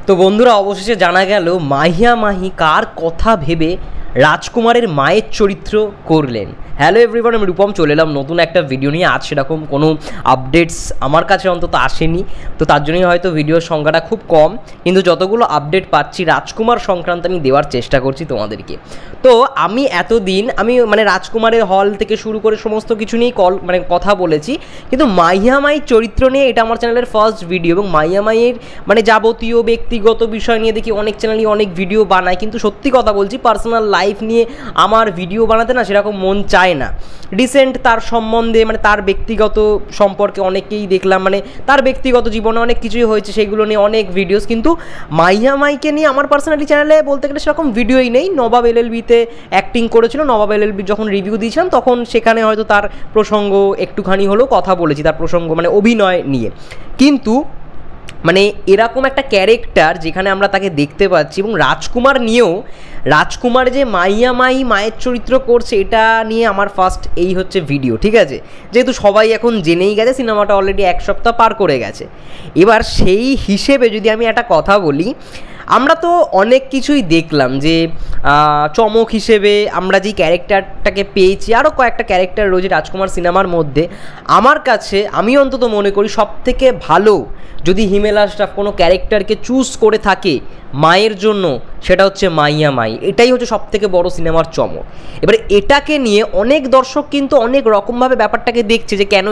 তো বন্ধুরা, অবশেষে জানা গেল মাহিয়া মাহি কার কথা ভেবে রাজকুমারের মায়ের চরিত্র করলেন। হ্যালো এভরিওয়ান, আমি রূপম চলে এলাম নতুন একটা ভিডিও নিয়ে। আজ সেরকম কোনো আপডেটস আমার কাছে অন্তত আসেনি, তো তার জন্যই হয়তো ভিডিওর সংখ্যাটা খুব কম, কিন্তু যতগুলো আপডেট পাচ্ছি রাজকুমার সংক্রান্ত আমি দেওয়ার চেষ্টা করছি তোমাদেরকে। তো আমি এতদিন রাজকুমারের হল থেকে শুরু করে সমস্ত কিছু নিয়েই কথা বলেছি, কিন্তু মাহিয়া মাইয়ের চরিত্র নিয়ে এটা আমার চ্যানেলের ফার্স্ট ভিডিও। এবং মাহিয়া মাইয়ের যাবতীয় ব্যক্তিগত বিষয় নিয়ে দেখি অনেক চ্যানেলই অনেক ভিডিও বানায়, কিন্তু সত্যি কথা বলছি পার্সোনাল লাইফ নিয়ে আমার ভিডিও বানাতে না সেরকম মন চায় না। রিসেন্ট তার সম্বন্ধে তার ব্যক্তিগত সম্পর্কে অনেকেই দেখলাম, তার ব্যক্তিগত জীবনে অনেক কিছুই হয়েছে, সেগুলো নিয়ে অনেক ভিডিওস, কিন্তু মাহিয়া মাইকে নিয়ে আমার পার্সোনালি চ্যানেলে বলতে গেলে সেরকম ভিডিওই নেই। নবাব এলএলবিতে অ্যাক্টিং করেছিল, নবাব এলএলবি যখন রিভিউ দিয়েছিলাম তখন সেখানে হয়তো তার প্রসঙ্গ একটুখানি হলেও কথা বলেছি, তার প্রসঙ্গ অভিনয় নিয়ে। কিন্তু এরকম একটা ক্যারেক্টার যেখানে আমরা তাকে দেখতে পাচ্ছি, এবং রাজকুমার নিয়েও, রাজকুমার যে মাহিয়া মাই মায়ের চরিত্র করছে এটা নিয়ে আমার ফার্স্ট এই হচ্ছে ভিডিও, ঠিক আছে? যেহেতু সবাই এখন জেনেই গেছে, সিনেমাটা অলরেডি 1 সপ্তাহ পার করে গেছে। এবার সেই হিসেবে যদি আমি একটা কথা বলি, আমরা তো অনেক কিছুই দেখলাম যে চমক হিসেবে আমরা যেই ক্যারেক্টারটাকে পেয়েছি, আরও কয়েকটা ক্যারেক্টার রয়েছে রাজকুমার সিনেমার মধ্যে। আমার কাছে, আমি অন্তত মনে করি সবথেকে ভালো যদি হিমেল আশরাফ কোনো ক্যারেক্টারকে চুজ করে থাকে মায়ের জন্য, সেটা হচ্ছে মাহিয়া মাই। এটাই হচ্ছে সবথেকে বড় সিনেমার চমক। এবারে এটাকে নিয়ে অনেক দর্শক কিন্তু অনেক রকমভাবে ব্যাপারটাকে দেখছে যে কেন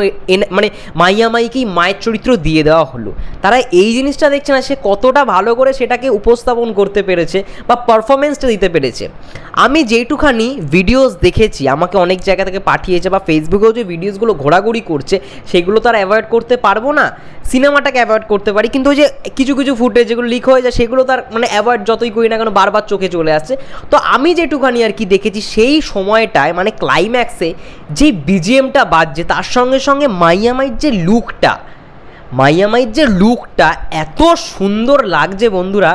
মাহিয়া মাইকেই মায়ের চরিত্র দিয়ে দেওয়া হলো। তারা এই জিনিসটা দেখছে না সে কতটা ভালো করে সেটাকে উপস্থাপন করতে পেরেছে বা পারফরমেন্সটা দিতে পেরেছে। আমি যেইটুখানি ভিডিওস দেখেছি, আমাকে অনেক জায়গা থেকে পাঠিয়েছে, বা ফেসবুকেও যে ভিডিওসগুলো ঘোরাঘুরি করছে সেগুলো তো আর অ্যাভয়েড করতে পারবো না। সিনেমাটাকে অ্যাভয়েড করতে পারি, কিন্তু ওই যে কিছু কিছু ফুটেজ যেগুলো লিক হয়ে যায় সেগুলো তার অ্যাভয়েড যতই করি না কেন বারবার চোখে চলে আসছে। তো আমি যেটুখানি আর কি দেখেছি সেই সময়টায় ক্লাইম্যাক্সে যে বিজিএমটা বাজছে, তার সঙ্গে সঙ্গে মাহিয়া মাইয়ের যে লুকটা এত সুন্দর লাগছে বন্ধুরা।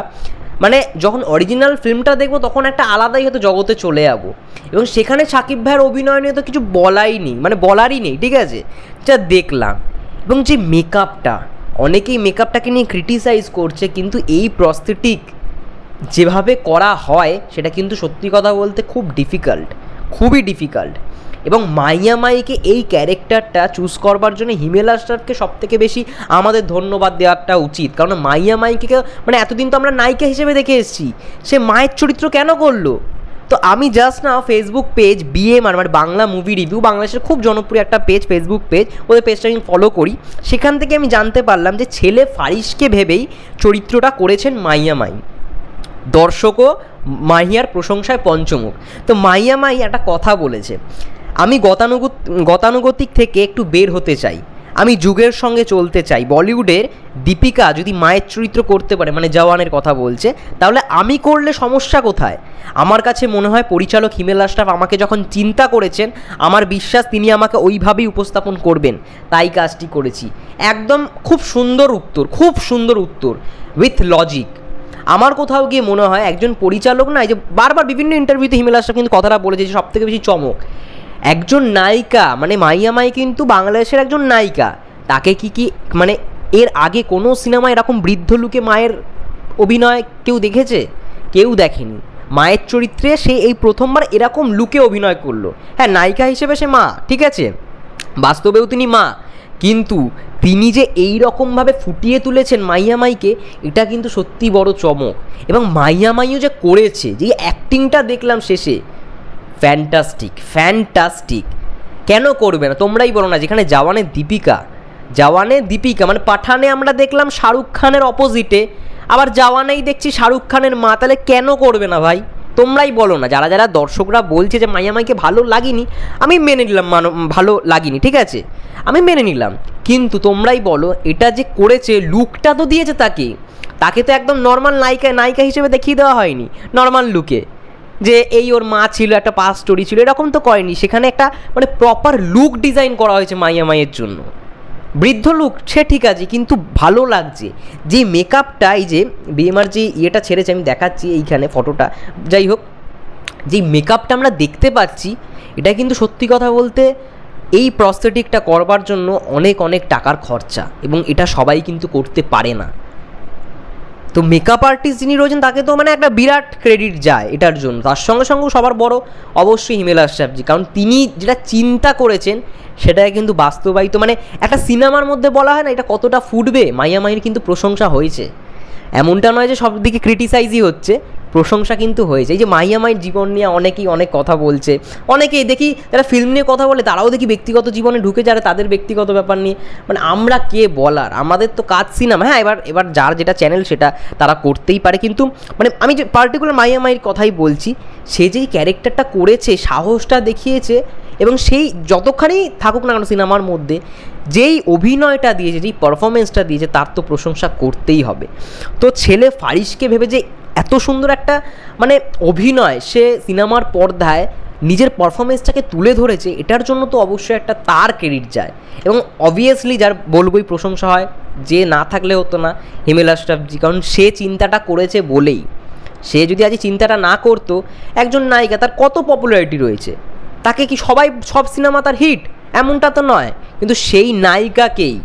যখন অরিজিনাল ফিল্মটা দেখবো তখন একটা আলাদাই হয়তো জগতে চলে যাবো। এবং সেখানে শাকিব ভাইয়ের অভিনয় নিয়ে তো কিছু বলারই নেই, ঠিক আছে? যা দেখলাম, এবং যে মেকআপটা, অনেকেই মেকআপটাকে নিয়ে ক্রিটিসাইজ করছে, কিন্তু এই প্রস্থেটিক যেভাবে করা হয় সেটা কিন্তু সত্যি কথা বলতে খুবই ডিফিকাল্ট। এবং মাহিয়া মাইকে এই ক্যারেক্টারটা চুজ করবার জন্য হিমেল আশরাফকে সবথেকে বেশি আমাদের ধন্যবাদ দেওয়াটা উচিত। কারণ মাহিয়া মাইকে এতদিন তো আমরা নায়িকা হিসেবে দেখে এসেছি, সে মায়ের চরিত্র কেন করলো? তো আমি জাস্ট না Facebook page BMR Bangla movie review, বাংলাদেশের খুব জনপ্রিয় একটা পেজ, ফেসবুক পেজ, ওদের পেজটা আমি ফলো করি। সেখান থেকে আমি জানতে পারলাম যে ছেলে ফারিসকে ভেবেই চরিত্রটা করেছেন মাহিয়া মাই। দর্শকও মাহিয়ার প্রশংসায় পঞ্চমুখ। তো মাহিয়া মাই একটা কথা বলেছে, আমি গতানুগতিক থেকে একটু বের হতে চাই, আমি যুগের সঙ্গে চলতে চাই। বলিউডের দীপিকা যদি মায়ের চরিত্র করতে পারে, জওয়ানের কথা বলছে, তাহলে আমি করলে সমস্যা কোথায়? আমার কাছে মনে হয় পরিচালক হিমেল আশরাফ আমাকে যখন চিন্তা করেছেন, আমার বিশ্বাস তিনি আমাকে ওইভাবেই উপস্থাপন করবেন, তাই কাজটি করেছি। একদম খুব সুন্দর উত্তর উইথ লজিক। আমার কোথাও গিয়ে মনে হয় একজন পরিচালক না, এই যে বারবার বিভিন্ন ইন্টারভিউতে হিমেল আশরাফ কিন্তু কথাটা বলেছে যে সবথেকে বেশি চমক একজন নায়িকা, মাহিয়া মাই কিন্তু বাংলাদেশের একজন নায়িকা। তাকে কি এর আগে কোনো সিনেমায় এরকম বৃদ্ধ লুকে মায়ের অভিনয় কেউ দেখেছে? কেউ দেখেনি। মায়ের চরিত্রে সে এই প্রথমবার এরকম লুকে অভিনয় করলো। হ্যাঁ, নায়িকা হিসেবে সে মা, ঠিক আছে, বাস্তবেও তিনি মা, কিন্তু তিনি যে এই রকমভাবে ফুটিয়ে তুলেছেন মাহিয়া মাইকে, এটা কিন্তু সত্যি বড় চমক। এবং মাহিয়া মাইও যে করেছে, যে অ্যাক্টিংটা দেখলাম শেষে, ফ্যান্টাস্টিক। কেন করবে না? তোমরাই বলো না। যেখানে জওয়ানে দীপিকা পাঠানে আমরা দেখলাম শাহরুখ খানের অপোজিটে, আবার জওয়ানেই দেখছি শাহরুখ খানের মা, তাহলে কেন করবে না ভাই? তোমরাই বলো না। যারা দর্শকরা বলছে যে মাহিয়া মাইকে ভালো লাগেনি, আমি মেনে নিলাম, ভালো লাগেনি, ঠিক আছে, আমি মেনে নিলাম, কিন্তু তোমরাই বলো এটা যে করেছে, লুকটা তো দিয়েছে তাকে তো একদম নর্মাল নায়িকা হিসেবে দেখিয়ে দেওয়া হয়নি নর্মাল লুকে, যে এই ওর মা ছিল, একটা পাস স্টোরি ছিল, এরকম তো করেনি। সেখানে একটা প্রপার লুক ডিজাইন করা হয়েছে মাহিয়া মাইয়ের জন্য। বৃদ্ধ লুক সে ঠিক আছে, কিন্তু ভালো লাগছে যে মেকআপটা, এই যে BMR যে ইয়েটা ছেড়েছে, আমি দেখাচ্ছি এইখানে ফটোটা, যাই হোক, যে মেকআপটা আমরা দেখতে পাচ্ছি, এটা কিন্তু সত্যি কথা বলতে এই প্রস্থেটিকটা করবার জন্য অনেক টাকার খরচা, এবং এটা সবাই কিন্তু করতে পারে না। তো তো মেকআপ আর্টিস্ট যিনি রয়েছেন তাকে তো মানে একটা বিরাট ক্রেডিট যায় এটার জন্য। তার সঙ্গে সঙ্গে সবার বড় অবশ্যই হিমেল আশরাফজি, কারণ তিনি যেটা চিন্তা করেছেন সেটাই কিন্তু বাস্তবায়িত। মানে একটা সিনেমার মধ্যে বলা হয় না এটা কতটা ফুটবে, মাহিয়া মাহির কিন্তু প্রশংসা হয়েছে, এমনটা নয় যে সব দিকে ক্রিটিসাইজই হচ্ছে, প্রশংসা কিন্তু হয়েছে। এই যে মাহিয়া মাহির জীবন নিয়ে অনেকেই অনেক কথা বলছে, অনেকেই দেখি যারা ফিল্ম নিয়ে কথা বলে তারাও দেখি ব্যক্তিগত জীবনে ঢুকে যারা তাদের ব্যক্তিগত ব্যাপার নিয়ে, মানে আমরা কে বলার, আমাদের তো কাজ সিনেমা। হ্যাঁ, এবার যার যেটা চ্যানেল সেটা তারা করতেই পারে, কিন্তু মানে আমি যে পার্টিকুলার মাহিয়া মাহির কথাই বলছি, সে যেই ক্যারেক্টারটা করেছে, সাহসটা দেখিয়েছে, এবং সেই যতখানি থাকুক না কেন সিনেমার মধ্যে যেই অভিনয়টা দিয়েছে, যেই পারফরমেন্সটা দিয়েছে, তার তো প্রশংসা করতেই হবে। তো ছেলে ফারিসকে ভেবে যে এত সুন্দর একটা মানে অভিনয় সে সিনেমার পর্দায় নিজের পারফরমেন্সটাকে তুলে ধরেছে, এটার জন্য তো অবশ্যই একটা তার ক্রেডিট যায়। এবং অবভিয়াসলি যার বলবই প্রশংসা হয়, যে না থাকলে হতো না হিমেল আশরাফজি, কারণ সে চিন্তাটা করেছে বলেই। সে যদি আজ চিন্তাটা না করতো, একজন নায়িকা তার কত পপুলারিটি রয়েছে, তাকে কি সবাই সব সিনেমা তার হিট এমনটা তো নয়, কিন্তু সেই নায়িকাকেই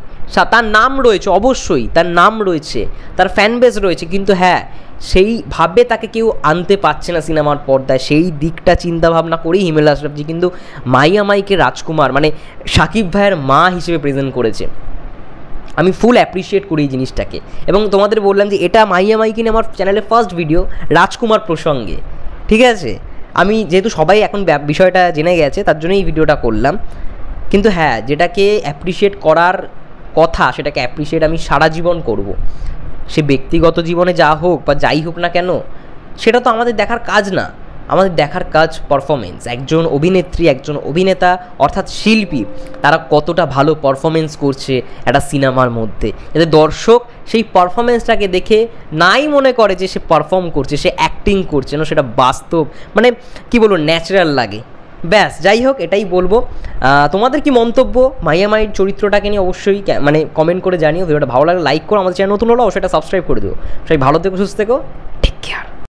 তার নাম রয়েছে, অবশ্যই তার নাম রয়েছে, তার ফ্যান বেস রয়েছে, কিন্তু হ্যাঁ সেইভাবে তাকে কেউ আনতে পারছে না সিনেমার পর্দায়। সেই দিকটা চিন্তাভাবনা করেই হিমেল আশরাফজি কিন্তু মাহিয়া মাহিকে রাজকুমার মানে শাকিব ভাইয়ের মা হিসেবে প্রেজেন্ট করেছে। আমি ফুল অ্যাপ্রিসিয়েট করি এই জিনিসটাকে, এবং তোমাদের বললাম যে এটা মাহিয়া মাহিকে নিয়ে আমার চ্যানেলে ফার্স্ট ভিডিও রাজকুমার প্রসঙ্গে, ঠিক আছে। আমি যেহেতু সবাই এখন বিষয়টা জেনে গেছে তার জন্য এই ভিডিওটা করলাম, কিন্তু হ্যাঁ যেটাকে অ্যাপ্রিসিয়েট করার কথা সেটাকে অ্যাপ্রিসিয়েট আমি সারা জীবন করব। সে ব্যক্তিগত জীবনে যা হোক বা যাই হোক না কেন, সেটা তো আমাদের দেখার কাজ না, আমাদের দেখার কাজ পারফরমেন্স। একজন অভিনেত্রী, একজন অভিনেতা অর্থাৎ শিল্পী, তারা কতটা ভালো পারফরমেন্স করছে একটা সিনেমার মধ্যে, যাতে দর্শক সেই পারফরমেন্সটাকে দেখে নাই মনে করে যে সে পারফর্ম করছে, সে অ্যাক্টিং করছে না, সেটা বাস্তব মানে কী বলবো ন্যাচারাল লাগে। ব্যাস, যাই হোক এটাই বলবো। তোমাদের কি মন্তব্য মাহিয়া মাহির চরিত্রটাকে নিয়ে অবশ্যই মানে কমেন্ট করে জানিও। ভিডিওটা ভালো লাগলে লাইক করো, আমাদের চ্যানেল নতুন হলো সেটা সাবস্ক্রাইব করে দিও। সবাই ভালো থেকো, সুস্থ থেকো।